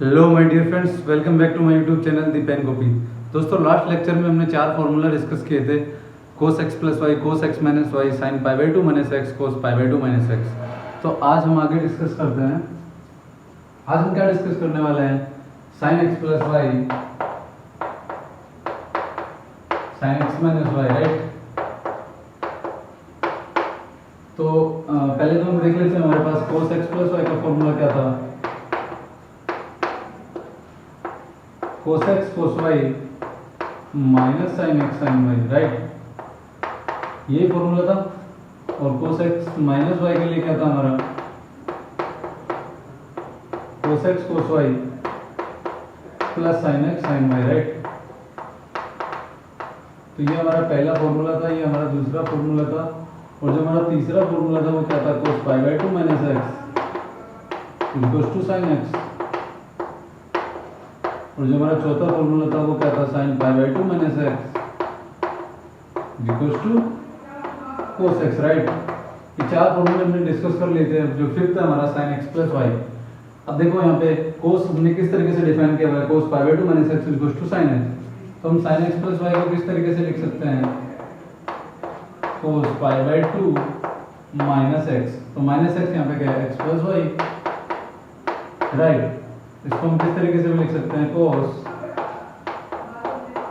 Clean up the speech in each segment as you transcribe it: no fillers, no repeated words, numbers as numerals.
Hello my dear friends, welcome back to my YouTube channel the pen copy. दोस्तों, last lecture में हमने 4 formula discuss किए थे। Cos x plus y, cos x minus y, sine pi by two minus x, cos pi by two minus x. तो आज हम आगे discuss करते हैं। आज हम क्या डिस्कस करने वाले हैं? Sine x plus y, sine x minus y, right. तो पहले तो हम देख लेते हैं हमारे पास कोस एक्स प्लस वाई का फॉर्मूला क्या था। cos x cos y minus sine x sine y, right. ये फॉर्मूला था। और cos x माइनस वाई के लिए क्या था हमारा? cos x cos y plus sine x sine y, right. तो ये हमारा पहला फॉर्मूला था, ये हमारा दूसरा फॉर्मूला था। और जो हमारा तीसरा फॉर्मूला था वो क्या था? cos pi by two minus x equals to sine x. और जो हमारा चौथा फॉर्मूला था वो क्या था? Sine pi by two minus x equals to cos x, right. ये 4 फॉर्मूले हमने डिस्कस कर लिए थे। जो फिफ्थ है हमारा साइन एक्स प्लस वाई। अब देखो यहाँ पे कोस हमने किस तरीके से डिफाइन किया हुआ है? Cos pi by two minus x equals to sine x. तो हम साइन एक्स प्लस वाई को किस तरीके से लिख सकते हैं? Cos pi by two minus x. तो माइनस एक्स यहाँ पे क्या है? X plus y, right. इसको हम किस तरीके से भी लिख सकते हैं? Cos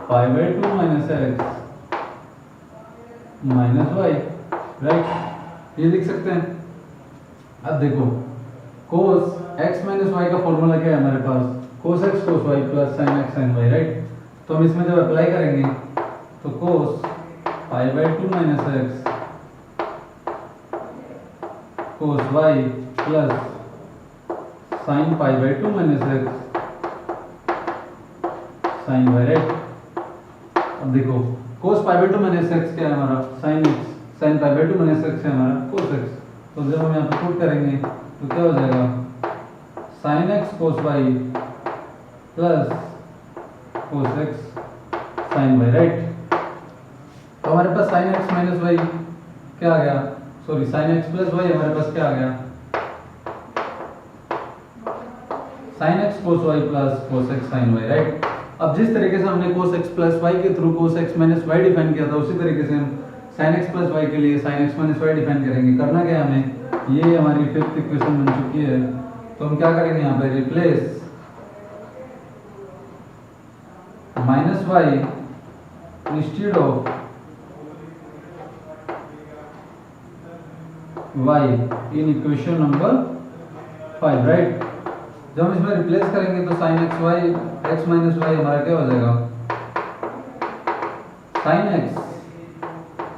pi by two minus x minus y, right. ये लिख सकते हैं। अब देखो कोस एक्स माइनस वाई का फॉर्मूला क्या है हमारे पास? Cos x cos y plus sine x sine y, right. तो हम इसमें जब अप्लाई करेंगे तो cos pi by two minus x cos y plus sine pi by two minus x sine y, right. अब देखो cos pi by two minus x क्या है हमारा? Sine x. Sine pi by two minus x है हमारा cos x. तो जब हम यहाँ पे पुट करेंगे तो क्या हो जाएगा? Sine x cos y plus cos x sine y, right. तो हमारे पास साइन एक्स माइनस वाई क्या आ गया? Sorry, sine x plus y हमारे पास क्या आ गया? Sine x cos y plus cos x sine y, right. अब जिस तरीके से हमने कोस एक्स प्लस वाई के through cos x minus y define किया था, उसी तरीके से हम साइन एक्स प्लस वाई के लिए sine x minus y define करेंगे। करना क्या है हमें? ये हमारी फिफ्थ इक्वेशन बन चुकी है। तो हम क्या करेंगे यहाँ पे? Replace minus y instead of y in equation number 5, right. जब हम इसमें रिप्लेस करेंगे तो sine x y x minus y हमारा क्या हो जाएगा? Sine x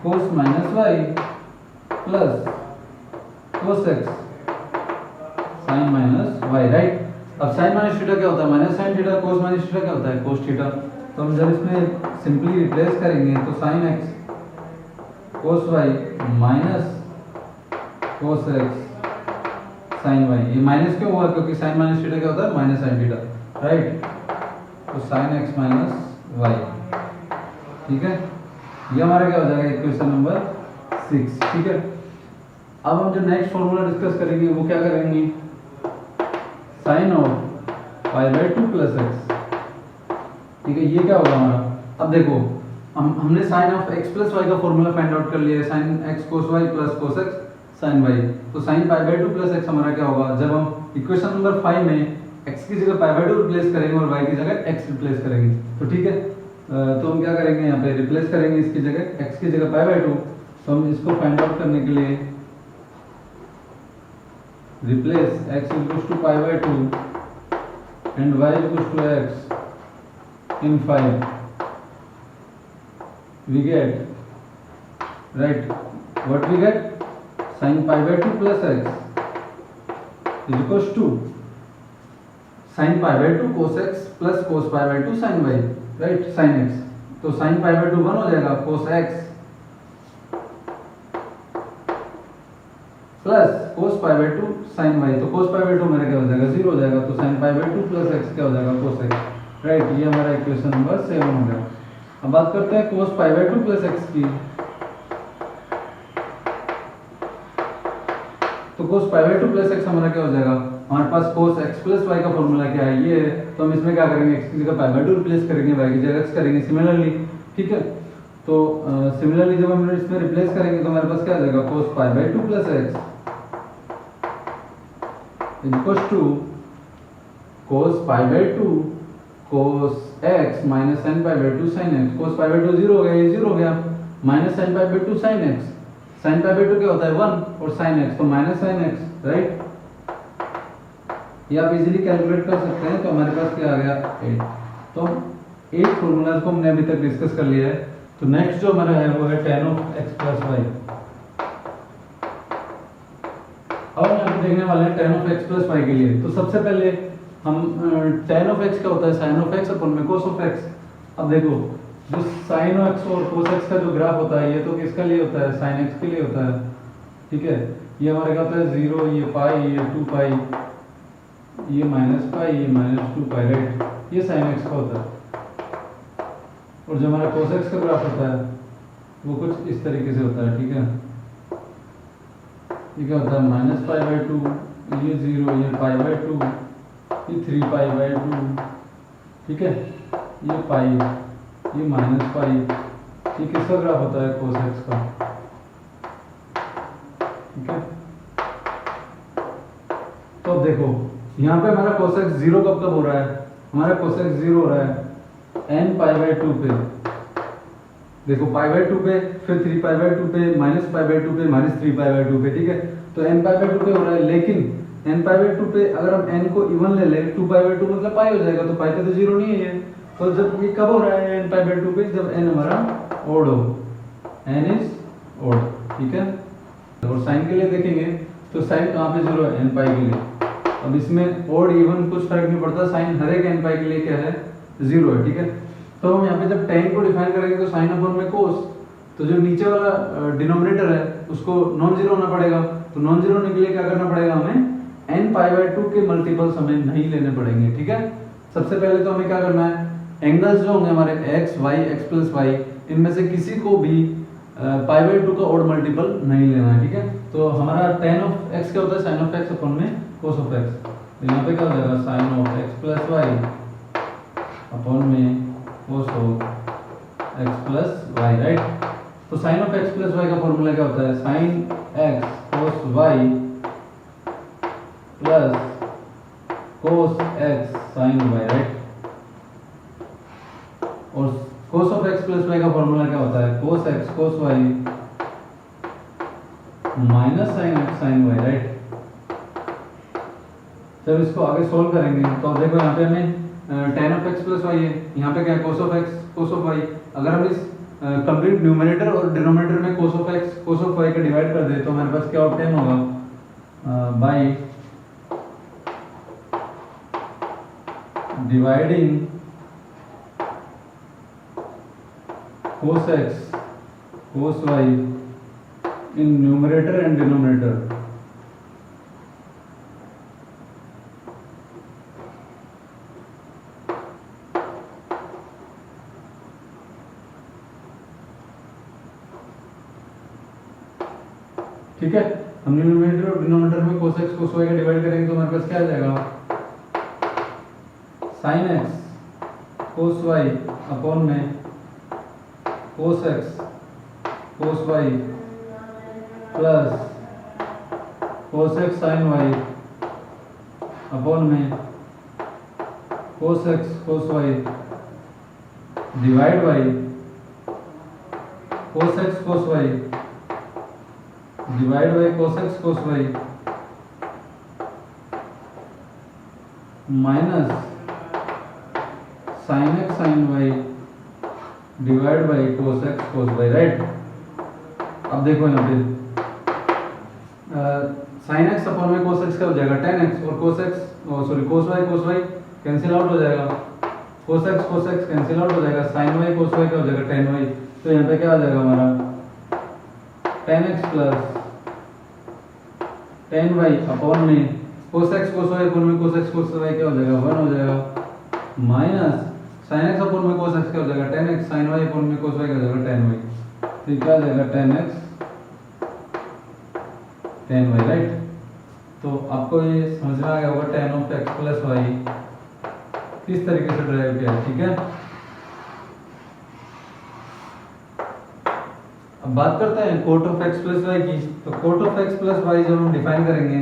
cos minus y plus cos x sine minus y, right. अब साइन माइनस थीटा क्या होता है? Minus sine theta. Cos minus theta क्या होता है? Cos theta. तो हम जब इसमें सिंपली रिप्लेस करेंगे तो sine x cos y minus cos x sine y. ये माइनस क्यों हुआ? क्योंकि साइन माइनस थीटा क्या होता है? Minus sine theta, right. तो साइन एक्स माइनस वाई, ठीक है। ये हमारा क्या हो जाएगा? इक्वेशन नंबर 6, ठीक है। अब हम जो नेक्स्ट फॉर्मूला डिस्कस करेंगे वो क्या करेंगे? Sine of pi by two plus x, ठीक है। ये क्या होगा हमारा? अब देखो हमने sine of x plus y का फॉर्मूला फाइंड आउट कर लिया है। Sine x cos y plus cos x sine y. तो sine pi by two plus x हमारा क्या होगा? जब हम इक्वेशन नंबर 5 में x की जगह पाई बाई टू रिप्लेस करेंगे और y की जगह x रिप्लेस करेंगे, तो ठीक है। तो हम क्या करेंगे यहाँ पे? रिप्लेस करेंगे इसकी जगह x की जगह पाई बाई टू। तो हम इसको फाइंड आउट करने के लिए replace x equals to pi by two and y equals to x in 5 we get, right, what we get? sin pi by 2 plus x is equals to sin pi by 2 cos x plus cos pi by 2 sin y, right, sin x। तो sin pi by 2 1 हो जाएगा, cos x plus cos pi by 2 sin y। तो cos pi by 2 मेरा क्या हो जाएगा? 0 हो जाएगा। तो sin pi by 2 plus x क्या हो जाएगा? cos x, right. ये हमारा इक्वेशन नंबर 7 हो गया। अब बात करते हैं cos pi by 2 plus x की। तो cos pi by two plus x हमारा क्या हो जाएगा? हमारे पास cos x प्लस वाई का फॉर्मूला क्या है, ये है। तो हम इसमें क्या करेंगे, x की जगह पाई बाई टू रिप्लेस करेंगे, y की जगह x करेंगे सिमिलरली, ठीक है। तो सिमिलरली जब हम इसमें रिप्लेस करेंगे तो हमारे पास क्या आ जाएगा, cos pi by two plus x equals to cos pi by two cos x minus sin pi by two sin x। cos pi by two zero हो गया, ये जीरो हो गया, minus sin pi by two sin x। sin pi by two क्या होता है 1 और sin x तो माइनस sin x, राइट। ये आप इजीली कैलकुलेट कर सकते हैं। तो हमारे पास क्या आ गया 8। तो 8 फॉर्मूलाज को हमने अभी तक डिस्कस कर लिया है। तो नेक्स्ट जो हमारा है वो है tan of x plus y. अब हम यहाँ पे देखने वाले हैं tan of x plus y के लिए। तो सबसे पहले हम tan of x क्या होता है, sin of x अपन में cos of x। अब देखो जो sin of x और cos x का जो ग्राफ होता है ये तो किसके लिए होता है, sin x के लिए होता है, ठीक है। ये हमारे क्या होता है 0, ये पाई, ये 2 पाई, ये माइनस पाई, ये माइनस 2 पाई, राइट। ये sin x का होता है। और जो हमारा cos x का ग्राफ होता है वो कुछ इस तरीके से होता है, ठीक है। ये क्या होता है माइनस पाई बाई टू, ये 0, ये पाई बाई टू, ये 3 पाई बाई टू, ठीक है। ये पाई, ये माइनस पाई, ये किसका ग्राफ होता है, cos x का, ठीक है। तो अब देखो यहाँ पे हमारा cos x 0 कब कब हो रहा है, हमारा cos x 0 हो रहा है n पाई बाई टू पे। देखो पाई बाई टू पे, फिर 3 पाई बाई टू पे, माइनस पाई बाई टू पे, माइनस 3 पाई बाई टू पे, ठीक है। तो n पाई बाई टू पे हो रहा है, लेकिन n पाई बाई टू पे अगर हम n को इवन ले लें 2 पाई बाई टू मतलब पाई हो जाएगा, तो पाई पे तो 0 नहीं है ये। तो जब ये कब हो रहा है n पाई बाई टू पे, जब n हमारा ओड हो, n इज ओड, ठीक है। और साइन के लिए देखेंगे तो साइन कहाँ पे 0 है, n पाई के लिए। अब इसमें ओड इवन कुछ फर्क नहीं पड़ता, साइन हर एक n पाई के लिए क्या है 0 है, ठीक है। तो हम यहाँ पे जब tan को डिफाइन करेंगे तो साइन अपॉन में cos, तो जो नीचे वाला डिनोमिनेटर है उसको नॉन जीरो होना पड़ेगा। तो नॉन जीरो होने के लिए क्या करना पड़ेगा, हमें n पाई बाई टू के मल्टीपल्स हमें नहीं लेने पड़ेंगे, ठीक है। सबसे पहले तो हमें क्या करना है, एंगल्स जो होंगे हमारे x y x plus y, इनमें से किसी को भी पाई बाई टू का ऑड मल्टीपल नहीं लेना है, ठीक है। तो हमारा tan ऑफ x क्या होता है, sin ऑफ x अपॉन में cos ऑफ x। तो यहाँ पे क्या हो जाएगा sin of x plus y upon में cos of x plus y, right. तो sin of x plus y का फॉर्मूला क्या होता है, sin x cos y plus cos x sin y, right. और cos of x plus y का formula क्या होता है, cos x cos y minus sin x sin y, right. जब इसको आगे सोल्व करेंगे तो देखो यहाँ पे हमें tan of x plus y है, यहाँ पे क्या है cos of x cos of y। अगर हम इस कंप्लीट न्यूमरेटर और डिनोमिनेटर में cos of x cos of y का डिवाइड कर दे तो हमारे पास क्या ऑब्टेन होगा, by dividing cos x cos y in numerator and denominator. ठीक है, हम न्यूमरेटर और डिनोमिनेटर में cos x cos y का डिवाइड करेंगे तो हमारे पास क्या आ जाएगा, sin x cos y upon में cos x cos y plus cos x sin y upon में cos x cos y divide by cos x cos y divide by cos x cos y minus sin x sin y divide by cos x cos y, right. अब देखो यहाँ पे sin x upon में cos x क्या हो जाएगा tan x, और cos x cos y cancel out हो जाएगा, cos x कैंसिल आउट हो जाएगा, sin y cos y क्या हो जाएगा tan y। तो यहाँ पे क्या आ जाएगा हमारा tan x plus tan y upon में cos x cos y upon में cos x cos y क्या हो जाएगा 1 हो जाएगा, माइनस sin x अपॉन में cos x क्या हो जाएगा tan x, sin y upon में cos y क्या हो जाएगा tan y। तो क्या आ जाएगा tan x tan y, right. तो आपको ये समझ में आ गया होगा tan of x plus y किस तरीके से ड्राइव किया है, ठीक है। अब बात करते हैं cot of x plus y की। तो cot of x plus y जब हम डिफाइन करेंगे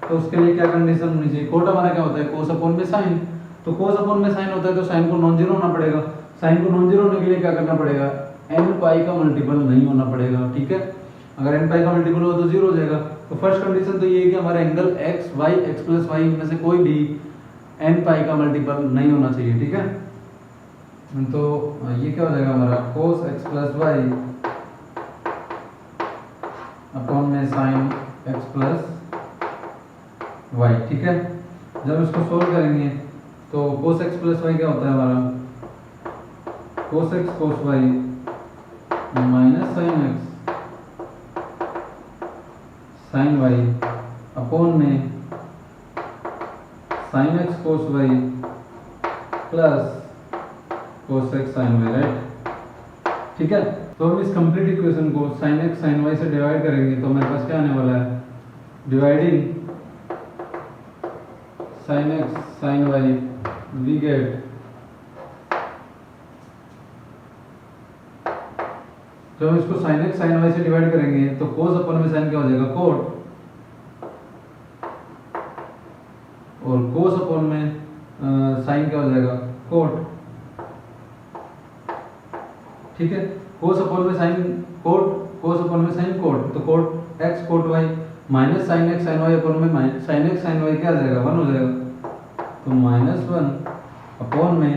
तो उसके लिए क्या कंडीशन होनी चाहिए। कोट हमारा क्या होता है, कोस अपॉन में साइन। तो कोस अपॉन में साइन होता है तो साइन को नॉन जीरो होना पड़ेगा। साइन को नॉन जीरो होने के लिए क्या करना पड़ेगा, n पाई का मल्टीपल नहीं होना पड़ेगा, ठीक है। अगर n पाई का मल्टीपल हो तो जीरो हो जाएगा। तो फर्स्ट कंडीशन तो ये है कि हमारा angle x y x plus y में से कोई भी n पाई का मल्टीपल नहीं होना चाहिए, ठीक है। तो ये क्या हो जाएगा हमारा cos x plus y upon में साइन x प्लस वाई, ठीक है। जब इसको सोल्व करेंगे तो cos x प्लस वाई क्या होता है हमारा, cos x cos y minus sine x sine y upon में sine x cos y plus cos x sin y, right, ठीक है। तो हम इस कंप्लीट इक्वेशन को sin x sin y से डिवाइड करेंगे तो हमारे पास क्या आने वाला है, dividing sin x sin y we get जब हम इसको sin x sin y से डिवाइड करेंगे तो cos अपन में sin क्या हो जाएगा cot, और cos अपन में sin क्या हो जाएगा cot, ठीक है। cos अपन में sin cot, cos अपन में sin cot, तो cot x cot y minus sin x sin y अपन में sin x sin y क्या आ जाएगा 1 हो जाएगा। तो -1 अपॉन में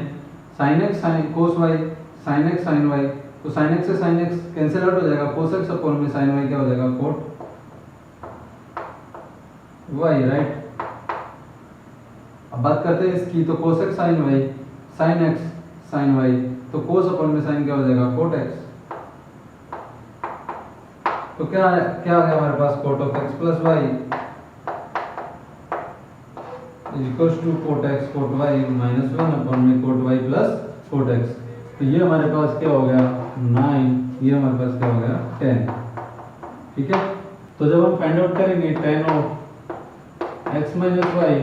sin x sin cos y sin x sin y, तो sin x से sin x कैंसिल आउट हो जाएगा, cos x अपॉन में sin y क्या हो जाएगा cot y, राइट। अब बात करते हैं इसकी, तो cos x sin y sin x sin y, तो cos अपॉन में sin क्या हो जाएगा cot x। तो क्या आ गया हमारे पास cot of x plus y equals to cot x cot y minus 1 upon में cot y plus cot x। तो ये हमारे पास क्या हो गया 9, ये हमारे पास क्या हो गया 10, ठीक है। तो जब हम फाइंड आउट करेंगे tan of x minus y,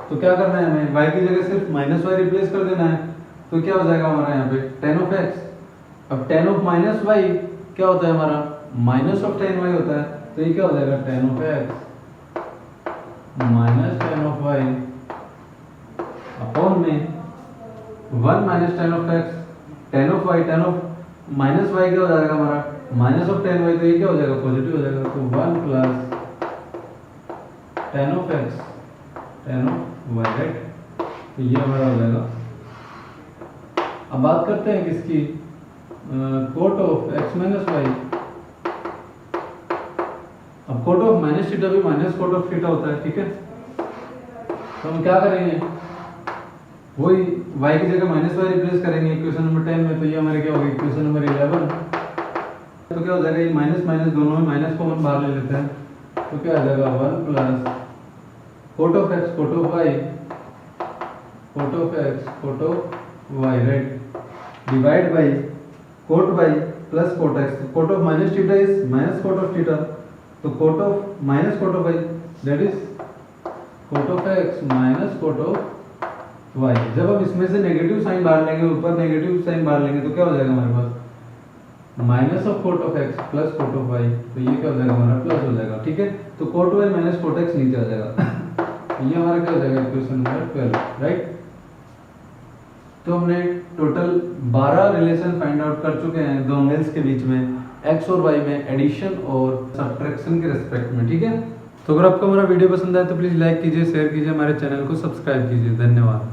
तो क्या करना है हमें, y की जगह सिर्फ माइनस y रिप्लेस कर देना है। तो क्या हो जाएगा हमारा यहाँ पे tan ऑफ x। अब tan ऑफ माइनस y क्या होता है हमारा, माइनस ऑफ tan y होता है। तो ये क्या हो जाएगा tan of x minus tan of y upon में 1 minus tan of x, tan of y, tan of minus y क्या हो जाएगा हमारा माइनस ऑफ tan y, तो ये क्या हो जाएगा पॉजिटिव हो जाएगा। तो 1 plus tan of x tan of y, right. तो ये हमारा हो जाएगा। अब बात करते हैं किसकी, cot of x minus y। अब कोट ऑफ माइनस थीटा भी माइनस कोट ऑफ थीटा होता है, ठीक है। तो हम क्या करेंगे, वही y की जगह माइनस y रिप्लेस करेंगे इक्वेशन नंबर 10 में। तो ये हमारे क्या होगा इक्वेशन नंबर 11। तो क्या हो जाएगा, ये माइनस माइनस दोनों में माइनस कॉमन बाहर ले लेते हैं। तो क्या आ जाएगा 1 plus cot of x cot of y cot of x cot of y, right, divide by cot y plus cot x। Cot of minus theta is minus cot of theta, तो cot of minus cot of y that is cot of x minus cot of y। जब हम इसमें से negative sign बाहर लेंगे, ऊपर negative sign बाहर लेंगे, तो क्या हो जाएगा हमारे पास minus of cot of x plus cot of y। तो ये क्या हो जाएगा हमारा प्लस हो जाएगा, ठीक है। तो cot y minus cot x नीचे आ जाएगा। ये हमारा क्या हो जाएगा इक्वेशन नंबर 12, राइट। तो हमने टोटल 12 रिलेशन फाइंड आउट कर चुके हैं दो एंगल्स के बीच में, x और y में एडिशन और सब्ट्रैक्शन के रिस्पेक्ट में, ठीक है। तो अगर आपको हमारा वीडियो पसंद आए तो प्लीज़ लाइक कीजिए, शेयर कीजिए, हमारे चैनल को सब्सक्राइब कीजिए। धन्यवाद।